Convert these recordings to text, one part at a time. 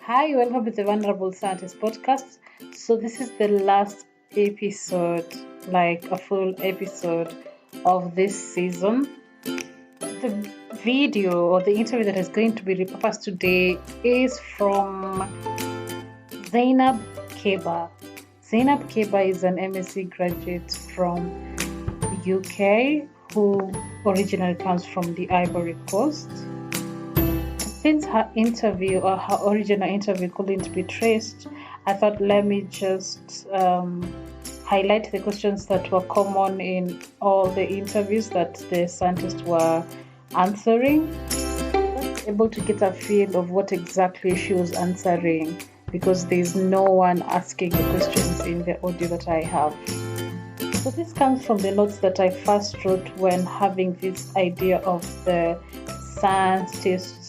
Hi, welcome to the Vulnerable Scientist podcast. So, this is the last episode, like a full episode of this season. The video or the interview that is going to be repurposed today is from Zeynab Caba. Zeynab Caba is an MSc graduate from UK who originally comes from the Ivory Coast. Since her original interview couldn't be traced, I thought let me just highlight the questions that were common in all the interviews that the scientists were answering. I was able to get a feel of what exactly she was answering because there's no one asking the questions in the audio that I have. So this comes from the notes that I first wrote when having this idea of the scientist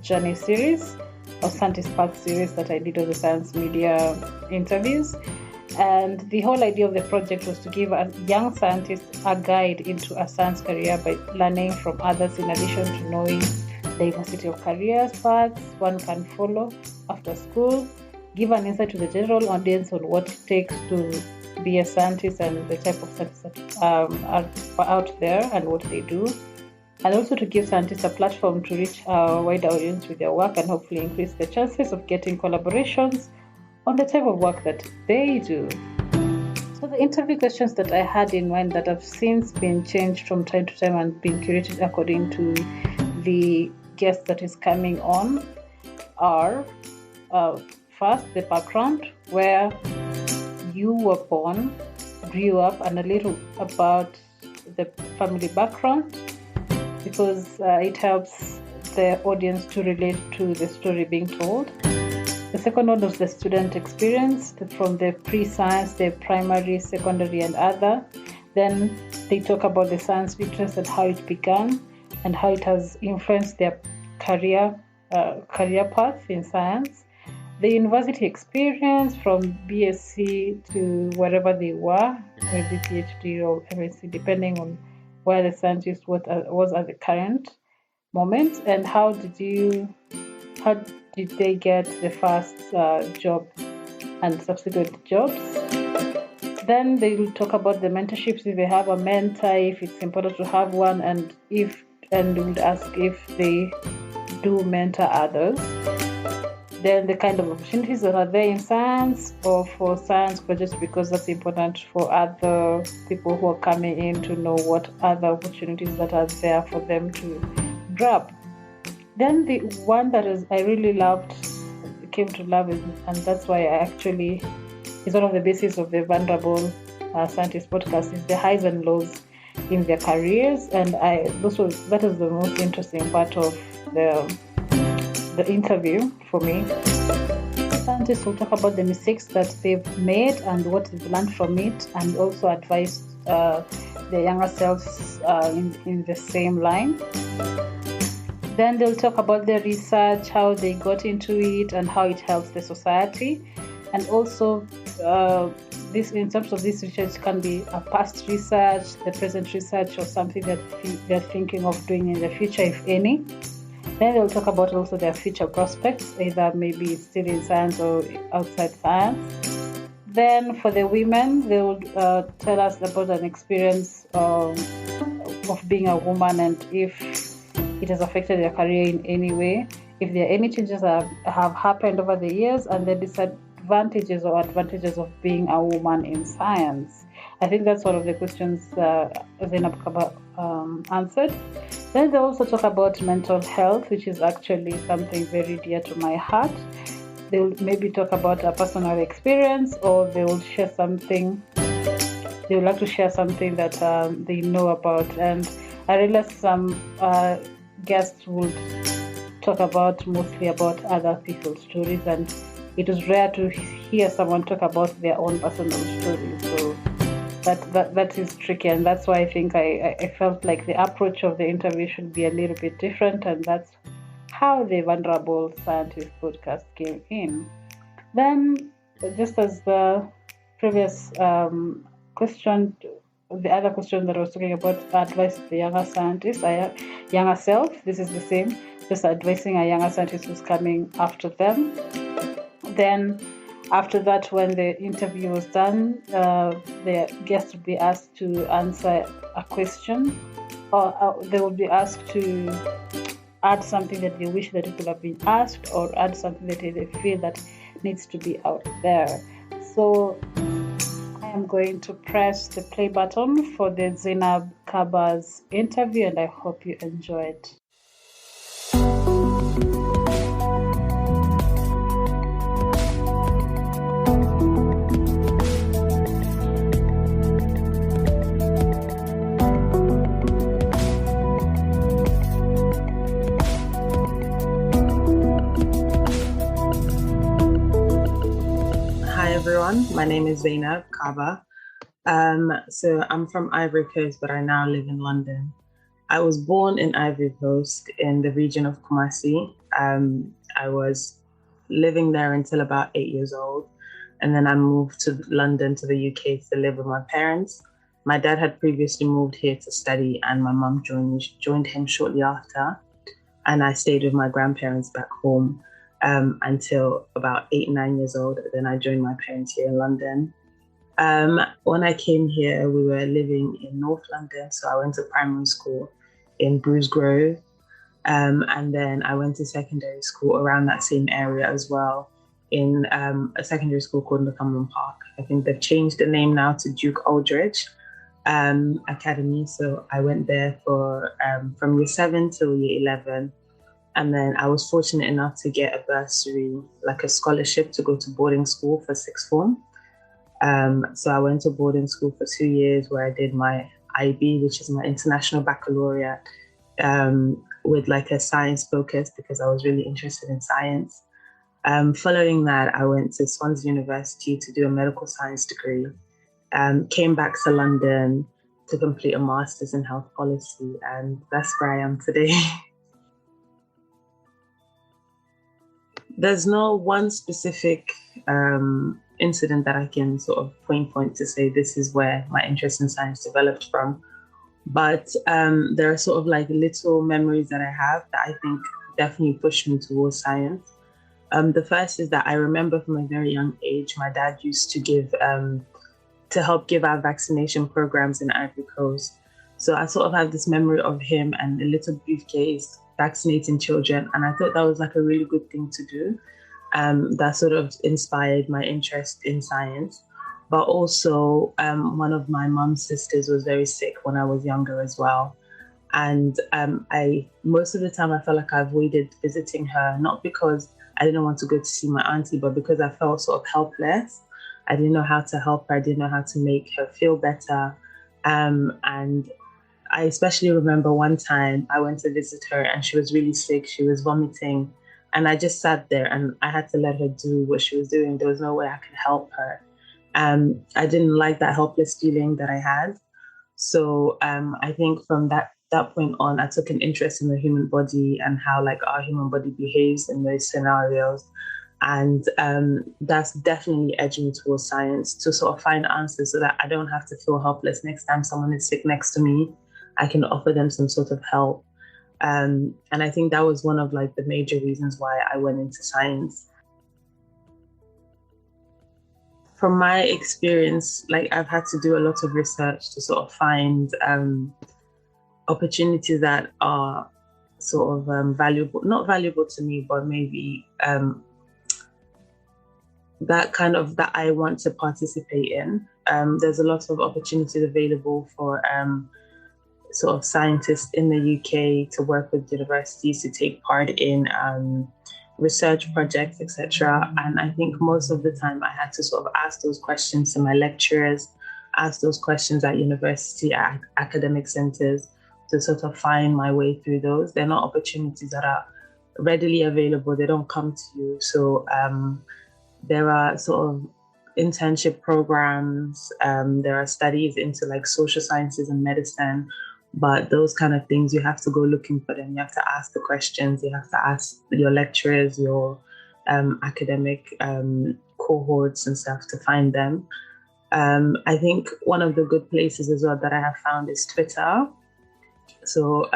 journey series or scientist path series that I did of the science media interviews. And the whole idea of the project was to give a young scientist a guide into a science career by learning from others in addition to knowing the diversity of careers paths one can follow after school, give an insight to the general audience on what it takes to be a scientist and the type of scientists that are out there and what they do, and also to give scientists a platform to reach a wider audience with their work and hopefully increase the chances of getting collaborations on the type of work that they do. So the interview questions that I had in mind that have since been changed from time to time and been curated according to the guest that is coming on are first, the background, where you were born, grew up, and a little about the family background, because it helps the audience to relate to the story being told. The second one was the student experience from the pre-science, the primary, secondary, and other. Then they talk about the science interest and how it began and how it has influenced their career path in science. The university experience from BSc to wherever they were, maybe PhD or MSc, depending on where the scientist was at the current moment, and how did they get the first job and subsequent jobs. Then they will talk about the mentorships, if they have a mentor, if it's important to have one, and they would ask if they do mentor others. Then the kind of opportunities that are there in science or for science projects, because that's important for other people who are coming in to know what other opportunities that are there for them to grab. Then the one that I really came to love, and that's why is one of the basis of the Vulnerable Scientist podcast, is the highs and lows in their careers, and that is the most interesting part of the interview for me. Scientists will talk about the mistakes that they've made and what they've learned from it, and also advise their younger selves in the same line. Then they'll talk about their research, how they got into it, and how it helps the society. And also, this in terms of this research can be a past research, the present research, or something that they're thinking of doing in the future, if any. Then they'll talk about also their future prospects, either maybe still in science or outside science. Then for the women, they will tell us about an experience of being a woman and if it has affected their career in any way, if there are any changes that have happened over the years, and the disadvantages or advantages of being a woman in science. I think that's one of the questions Zeynab Caba answered. Then they also talk about mental health, which is actually something very dear to my heart. They will maybe talk about a personal experience, or they will share something. They would like to share something that they know about. And I realized some guests would talk mostly about other people's stories, and it is rare to hear someone talk about their own personal stories. So that is tricky, and that's why I think I felt like the approach of the interview should be a little bit different, and that's how the Vulnerable Scientist podcast came in. Then, just as the previous question, the other question that I was talking about, advice to the younger scientist, younger self, this is the same, just advising a younger scientist who's coming after them. Then after that, when the interview was done, the guest would be asked to answer a question, or they would be asked to add something that they wish that it could have been asked, or add something that they feel that needs to be out there. So I am going to press the play button for the Zeynab Caba's interview, and I hope you enjoyed. Hi everyone, my name is Zeynab Caba. So I'm from Ivory Coast, but I now live in London. I was born in Ivory Coast in the region of Kumasi. I was living there until about 8 years old. And then I moved to London, to the UK, to live with my parents. My dad had previously moved here to study, and my mum joined him shortly after. And I stayed with my grandparents back home until about 8, 9 years old. Then I joined my parents here in London. When I came here, we were living in North London. So I went to primary school in Bruce Grove. And then I went to secondary school around that same area as well, in a secondary school called Northumberland Park. I think they've changed the name now to Duke Aldrich Academy. So I went there for from year 7 till year 11. And then I was fortunate enough to get a bursary, like a scholarship, to go to boarding school for sixth form. So I went to boarding school for 2 years, where I did my IB, which is my International Baccalaureate, with like a science focus, because I was really interested in science. Following that, I went to Swansea University to do a medical science degree. Came back to London to complete a master's in health policy, and that's where I am today. There's no one specific incident that I can sort of pinpoint to say this is where my interest in science developed from. But there are sort of like little memories that I have that I think definitely pushed me towards science. The first is that I remember from a very young age, my dad used to to help give out vaccination programs in Ivory Coast. So I sort of have this memory of him and a little briefcase vaccinating children. And I thought that was like a really good thing to do. That sort of inspired my interest in science. But also, one of my mom's sisters was very sick when I was younger as well. And most of the time I felt like I avoided visiting her, not because I didn't want to go to see my auntie, but because I felt sort of helpless. I didn't know how to help her. I didn't know how to make her feel better. And I especially remember one time I went to visit her and she was really sick. She was vomiting. And I just sat there and I had to let her do what she was doing. There was no way I could help her. I didn't like that helpless feeling that I had. So I think from that point on, I took an interest in the human body and how like our human body behaves in those scenarios. And that's definitely edged me towards science, to sort of find answers so that I don't have to feel helpless next time someone is sick next to me. I can offer them some sort of help. And I think that was one of like the major reasons why I went into science. From my experience, like I've had to do a lot of research to sort of find opportunities that are sort of valuable, not valuable to me, but maybe that I want to participate in. There's a lot of opportunities available for sort of scientists in the UK to work with universities to take part in research projects, etc. And I think most of the time I had to sort of ask those questions to my lecturers, ask those questions at university, at academic centers, to sort of find my way through those. They're not opportunities that are readily available. They don't come to you. So there are sort of internship programs. There are studies into like social sciences and medicine. But those kind of things, you have to go looking for them. You have to ask the questions. You have to ask your lecturers, your academic cohorts and stuff to find them. I think one of the good places as well that I have found is Twitter. So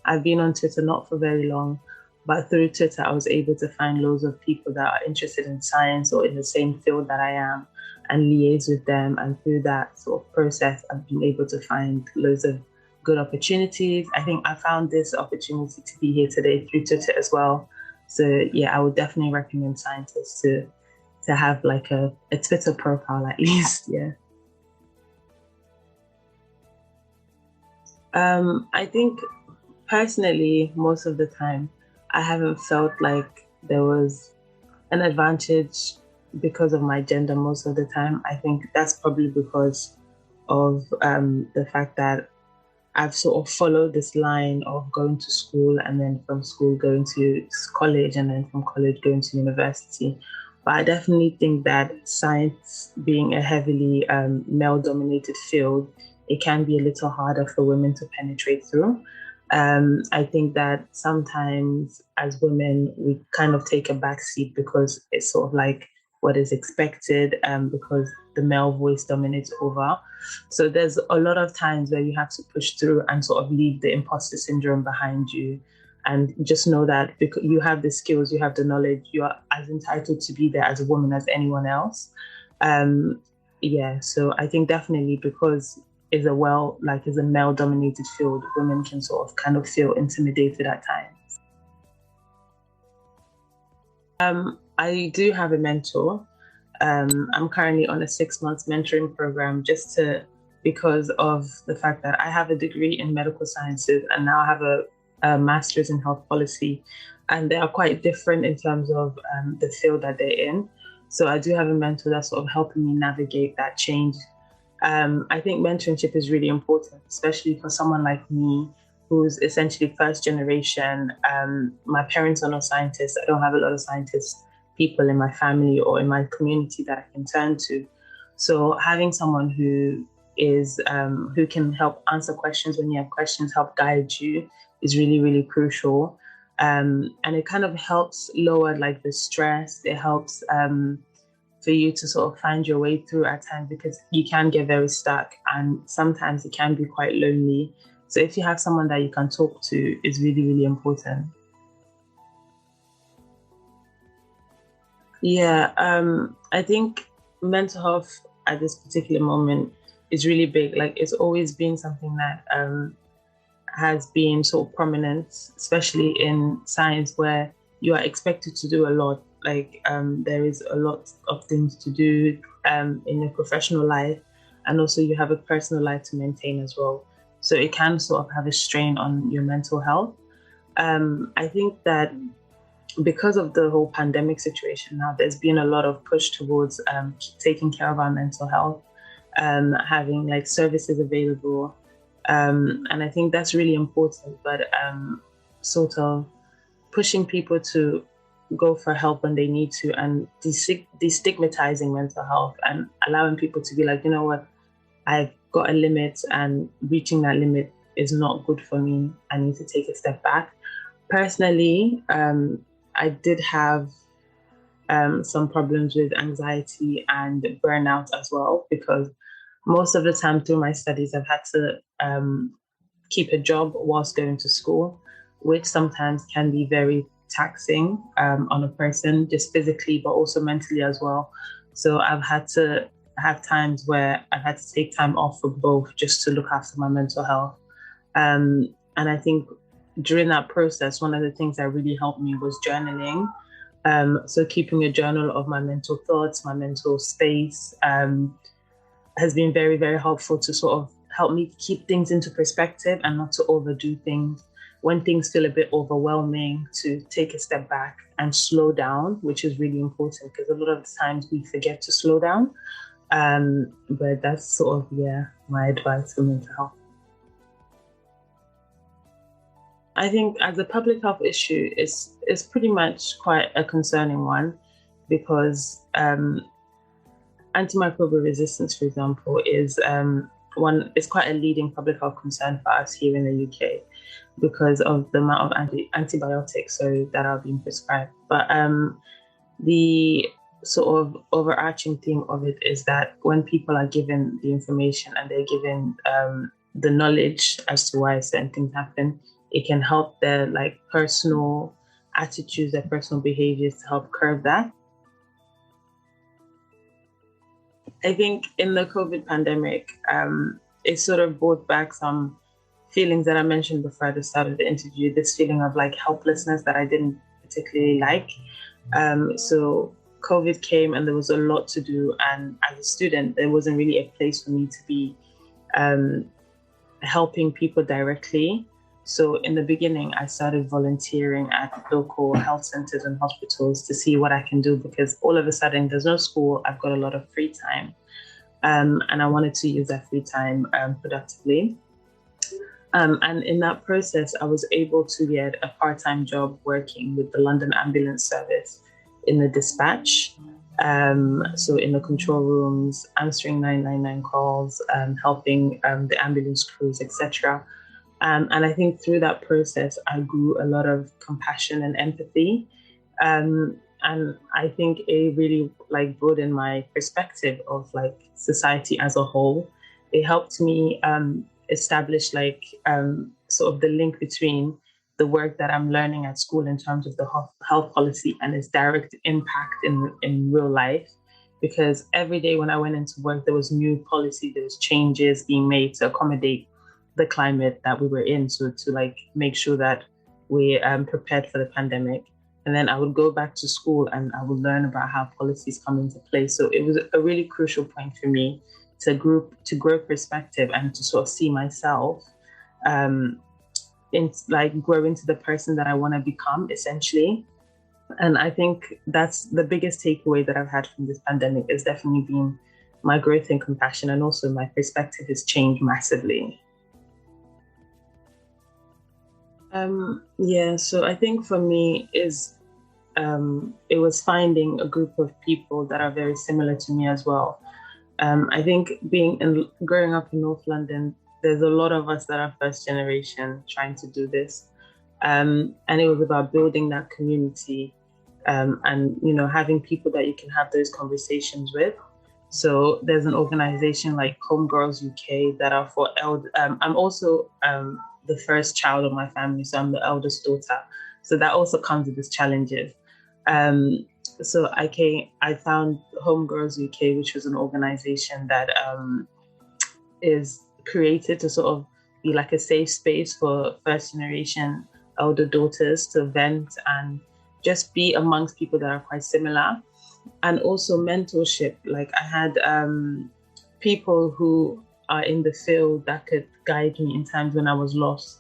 I've been on Twitter not for very long, But through Twitter, I was able to find loads of people that are interested in science or in the same field that I am and liaise with them. And through that sort of process, I've been able to find loads of good opportunities. I think I found this opportunity to be here today through Twitter as well. So yeah, I would definitely recommend scientists to have like a Twitter profile at least. Yeah. I think personally, most of the time, I haven't felt like there was an advantage because of my gender most of the time. I think that's probably because of the fact that I've sort of followed this line of going to school and then from school going to college and then from college going to university. But I definitely think that science being a heavily male dominated field, it can be a little harder for women to penetrate through. I think that sometimes as women, we kind of take a back seat because it's sort of like what is expected because the male voice dominates over. So there's a lot of times where you have to push through and sort of leave the imposter syndrome behind you and just know that because you have the skills, you have the knowledge, you are as entitled to be there as a woman as anyone else. Um, yeah, so I think definitely because is a male dominated field, women can sort of kind of feel intimidated at times. I do have a mentor. I'm currently on a 6 month mentoring program because of the fact that I have a degree in medical sciences and now I have a master's in health policy, and they are quite different in terms of the field that they're in. So I do have a mentor that's sort of helping me navigate that change. I think mentorship is really important, especially for someone like me who's essentially first generation. My parents are not scientists. I don't have a lot of scientists people in my family or in my community that I can turn to. So having someone who can help answer questions when you have questions, help guide you is really, really crucial. And it kind of helps lower like the stress. It helps for you to sort of find your way through at times because you can get very stuck and sometimes it can be quite lonely. So if you have someone that you can talk to is really, really important. Yeah, I think mental health at this particular moment is really big. Like it's always been something that has been sort of prominent, especially in science where you are expected to do a lot. Like there is a lot of things to do in your professional life, and also you have a personal life to maintain as well. So it can sort of have a strain on your mental health. I think that because of the whole pandemic situation now, there's been a lot of push towards taking care of our mental health, having like services available. And I think that's really important, but sort of pushing people to go for help when they need to and destigmatizing mental health and allowing people to be like, you know what, I've got a limit and reaching that limit is not good for me. I need to take a step back. Personally, I did have some problems with anxiety and burnout as well, because most of the time through my studies, I've had to keep a job whilst going to school, which sometimes can be very taxing on a person, just physically, but also mentally as well. So I've had to have times where I've had to take time off for both just to look after my mental health. And I think during that process, one of the things that really helped me was journaling. So keeping a journal of my mental thoughts, my mental space, has been very, very helpful to sort of help me keep things into perspective and not to overdo things. When things feel a bit overwhelming, to take a step back and slow down, which is really important because a lot of the times we forget to slow down. But that's sort of, yeah, my advice for mental health. I think as a public health issue, it's pretty much quite a concerning one because antimicrobial resistance, for example, is quite a leading public health concern for us here in the UK because of the amount of antibiotics that are being prescribed. But the sort of overarching theme of it is that when people are given the information and they're given the knowledge as to why certain things happen, it can help their like personal attitudes, their personal behaviors to help curb that. I think in the COVID pandemic, it sort of brought back some feelings that I mentioned before at the start of the interview, this feeling of like helplessness that I didn't particularly like. So COVID came and there was a lot to do. And as a student, there wasn't really a place for me to be helping people directly. So in the beginning, I started volunteering at local health centers and hospitals to see what I can do, because all of a sudden there's no school, I've got a lot of free time. And I wanted to use that free time productively. And in that process, I was able to get a part-time job working with the London Ambulance Service in the dispatch. So in the control rooms, answering 999 calls, helping the ambulance crews, etc. And I think through that process, I grew a lot of compassion and empathy. And I think it really like broadened my perspective of like society as a whole. It helped me establish like sort of the link between the work that I'm learning at school in terms of the health policy and its direct impact in real life. Because every day when I went into work, there was new policy, there was changes being made to accommodate the climate that we were in. So to like make sure that we prepared for the pandemic. And then I would go back to school and I would learn about how policies come into place. So it was a really crucial point for me to grow perspective and to sort of see myself in like grow into the person that I want to become, essentially. And I think that's the biggest takeaway that I've had from this pandemic, is definitely been my growth in compassion, and also my perspective has changed massively. Yeah, so I think for me it was finding a group of people that are very similar to me as well. I think growing up in North London, there's a lot of us that are first generation trying to do this. And it was about building that community, and, you know, having people that you can have those conversations with. So there's an organization like Homegirls UK that are for I'm also the first child of my family, so I'm the eldest daughter. So that also comes with its challenges. So I found Homegirls UK, which was an organization that is created to sort of be like a safe space for first generation elder daughters to vent and just be amongst people that are quite similar. And also mentorship. Like I had people who are in the field that could guide me in times when I was lost.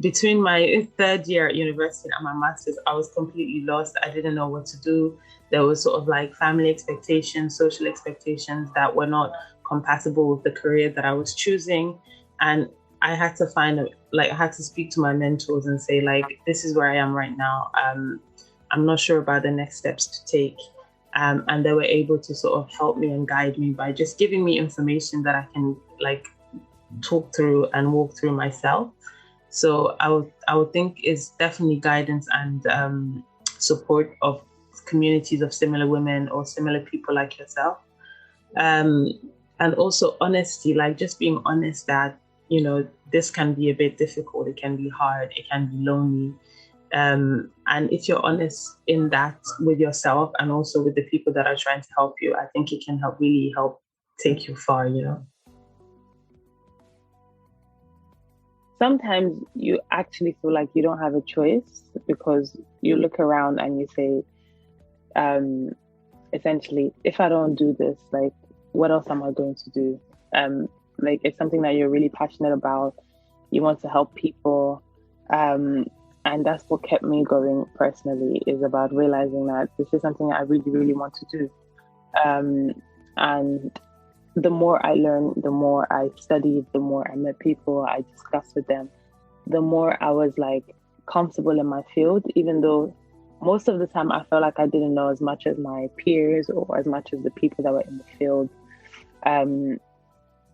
Between my third year at university and my master's, I was completely lost. I didn't know what to do. There was sort of like family expectations, social expectations that were not compatible with the career that I was choosing. And I had to I had to speak to my mentors and say, like, this is where I am right now. I'm not sure about the next steps to take. And they were able to sort of help me and guide me by just giving me information that I can like talk through and walk through myself. So I would think is definitely guidance and support of communities of similar women or similar people like yourself. And also honesty, like just being honest that, you know, this can be a bit difficult, it can be hard, it can be lonely. And if you're honest in that with yourself and also with the people that are trying to help you, I think it can really help take you far, you know. Sometimes you actually feel like you don't have a choice, because you look around and you say, essentially, if I don't do this, like, what else am I going to do? Like, it's something that you're really passionate about. You want to help people. And that's what kept me going personally, is about realizing that this is something I really, really want to do. And the more I learned, the more I studied, the more I met people, I discussed with them, the more I was like comfortable in my field, even though most of the time I felt like I didn't know as much as my peers or as much as the people that were in the field.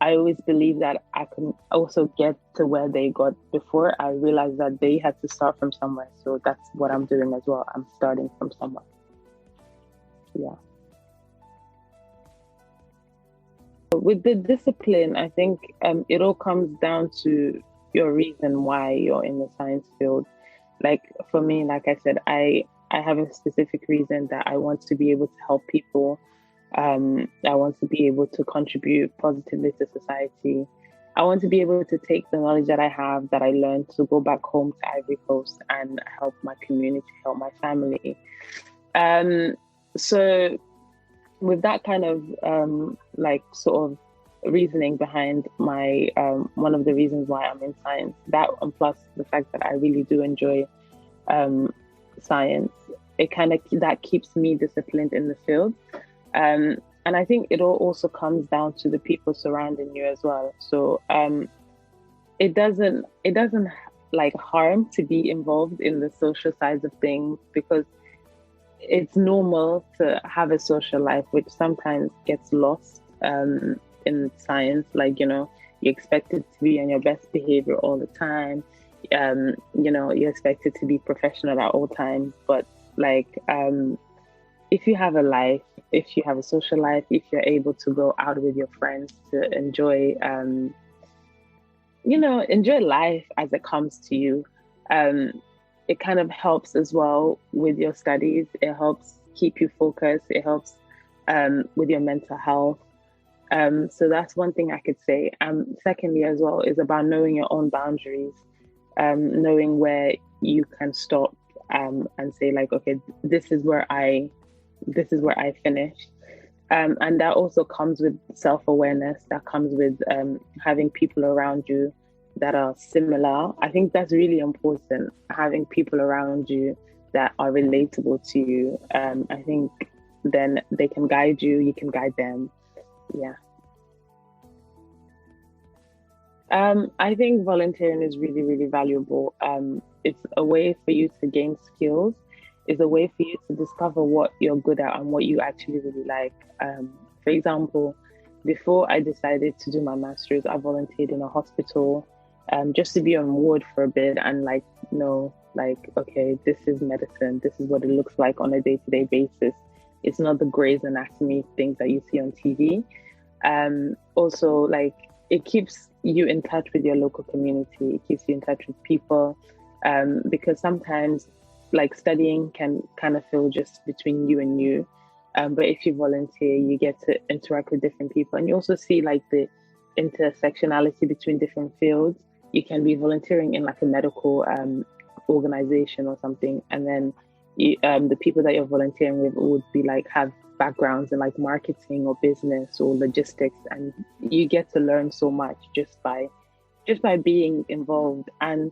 I always believed that I can also get to where they got before. I realized that they had to start from somewhere. So that's what I'm doing as well. I'm starting from somewhere. Yeah. With the discipline, I think it all comes down to your reason why you're in the science field. like for me, like I said, I have a specific reason that I want to be able to help people. I want to be able to contribute positively to society. I want to be able to take the knowledge that I have, that I learned, to go back home to Ivory Coast and help my community, help my family. Um, so with that kind of like sort of reasoning behind my one of the reasons why I'm in science, that and plus the fact that I really do enjoy um, science, it kind of that keeps me disciplined in the field. And I think it all also comes down to the people surrounding you as well. So it doesn't like harm to be involved in the social sides of things, because it's normal to have a social life, which sometimes gets lost in science. Like, you're expected to be on your best behavior all the time. You're expected to be professional at all times. But like, if you have a life, if you have a social life, if you're able to go out with your friends to enjoy life as it comes to you. It kind of helps as well with your studies. It helps keep you focused. It helps with your mental health. So that's one thing I could say. Secondly, as well, is about knowing your own boundaries, knowing where you can stop and say like, okay, this is where I finish. And that also comes with self-awareness. That comes with having people around you that are similar. I think that's really important, having people around you that are relatable to you. I think then they can guide you, you can guide them. Yeah. I think volunteering is really, really valuable. It's a way for you to gain skills. It's a way for you to discover what you're good at and what you actually really like. For example, before I decided to do my master's, I volunteered in a hospital just to be on ward for a bit and okay, this is medicine. This is what it looks like on a day-to-day basis. It's not the Grey's Anatomy things that you see on TV. Also, like, it keeps you in touch with your local community. It keeps you in touch with people, because sometimes, like, studying can kind of feel just between you and you. But if you volunteer, you get to interact with different people, and you also see like the intersectionality between different fields. You can be volunteering in like a medical organization or something, and then the people that you're volunteering with would be like have backgrounds in like marketing or business or logistics, and you get to learn so much just by being involved. And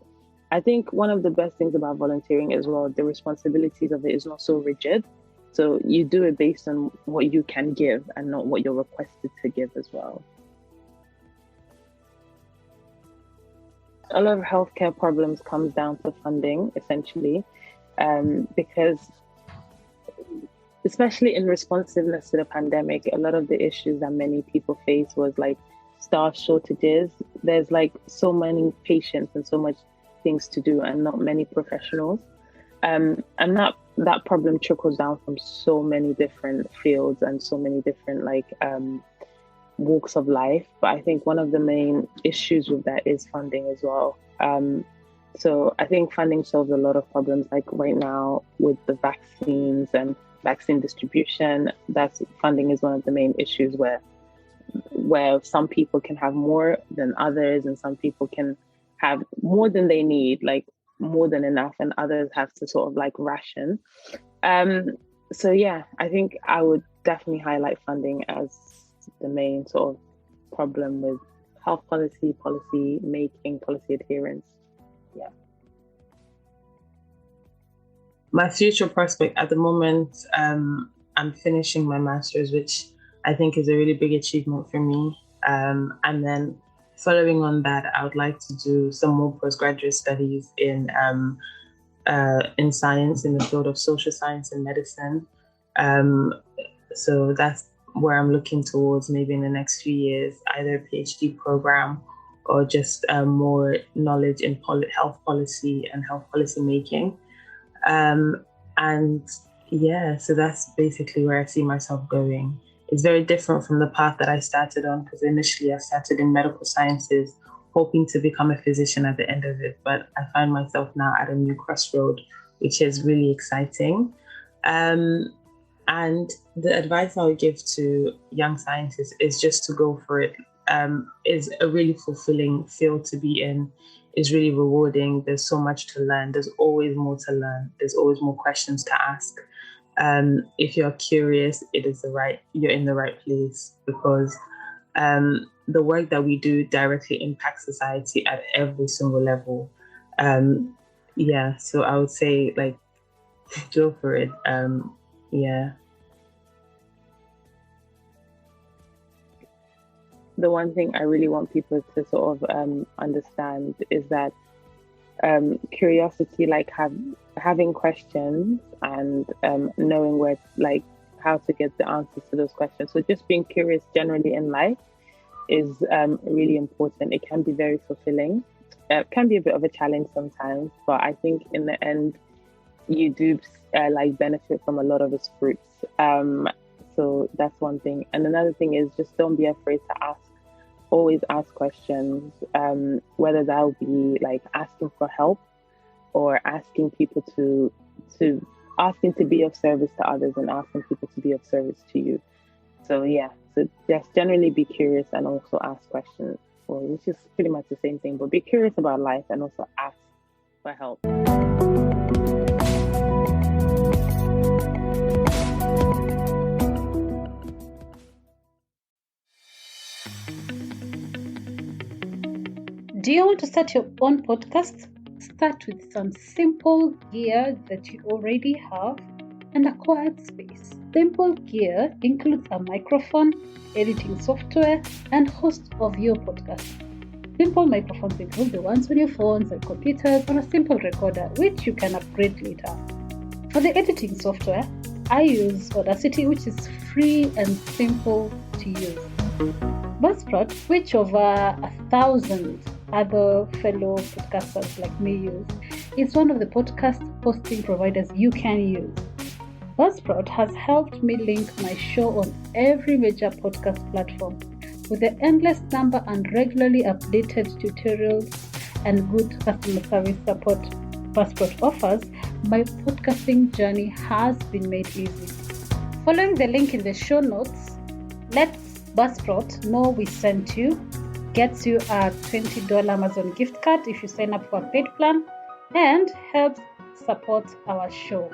I think one of the best things about volunteering as well, the responsibilities of it is not so rigid. So you do it based on what you can give and not what you're requested to give as well. A lot of healthcare problems comes down to funding, essentially, because especially in responsiveness to the pandemic, a lot of the issues that many people face was like staff shortages. There's like so many patients and so much things to do and not many professionals. And that problem trickles down from so many different fields and so many different walks of life. But I think one of the main issues with that is funding as well. So I think funding solves a lot of problems. Like right now with the vaccines and vaccine distribution, that's funding is one of the main issues where some people can have more than others, and some people can have more than they need, like more than enough, and others have to sort of like ration. So yeah, I think I would definitely highlight funding as the main sort of problem with health policy making, policy adherence. Yeah. My future prospect at the moment, I'm finishing my master's, which I think is a really big achievement for me. And then following on that, I would like to do some more postgraduate studies in science, in the field of social science and medicine. So that's where I'm looking towards, maybe in the next few years, either a PhD program or just more knowledge in health policy and health policy making. And yeah, so that's basically where I see myself going. It's very different from the path that I started on, because initially I started in medical sciences, hoping to become a physician at the end of it. But I find myself now at a new crossroad, which is really exciting. And the advice I would give to young scientists is just to go for it. Is a really fulfilling field to be in. Is really rewarding. There's so much to learn. There's always more to learn. There's always more questions to ask. If you're curious, you're in the right place, because the work that we do directly impacts society at every single level. So I would say, like, go for it. The one thing I really want people to sort of understand is that curiosity, like having questions and knowing where, like, how to get the answers to those questions. So just being curious generally in life is really important. It can be very fulfilling. It can be a bit of a challenge sometimes, but I think in the end, you do like benefit from a lot of its fruits. So that's one thing. And another thing is just don't be afraid to ask. Always ask questions, whether that will be like asking for help or asking people to asking to be of service to others and asking people to be of service to you. So just generally be curious and also ask questions, which is pretty much the same thing, but be curious about life and also ask for help. Do you want to start your own podcast? Start with some simple gear that you already have and a quiet space. Simple gear includes a microphone, editing software, and host of your podcast. Simple microphones include the ones on your phones and computers, or a simple recorder, which you can upgrade later. For the editing software, I use Audacity, which is free and simple to use. Buzzsprout, which over 1,000 other fellow podcasters like me use, is one of the podcast hosting providers you can use. Buzzsprout has helped me link my show on every major podcast platform. With the endless number and regularly updated tutorials and good customer service support Buzzsprout offers, my podcasting journey has been made easy. Following the link in the show notes, let Buzzsprout know we sent you. Gets you a $20 Amazon gift card if you sign up for a paid plan, and helps support our show.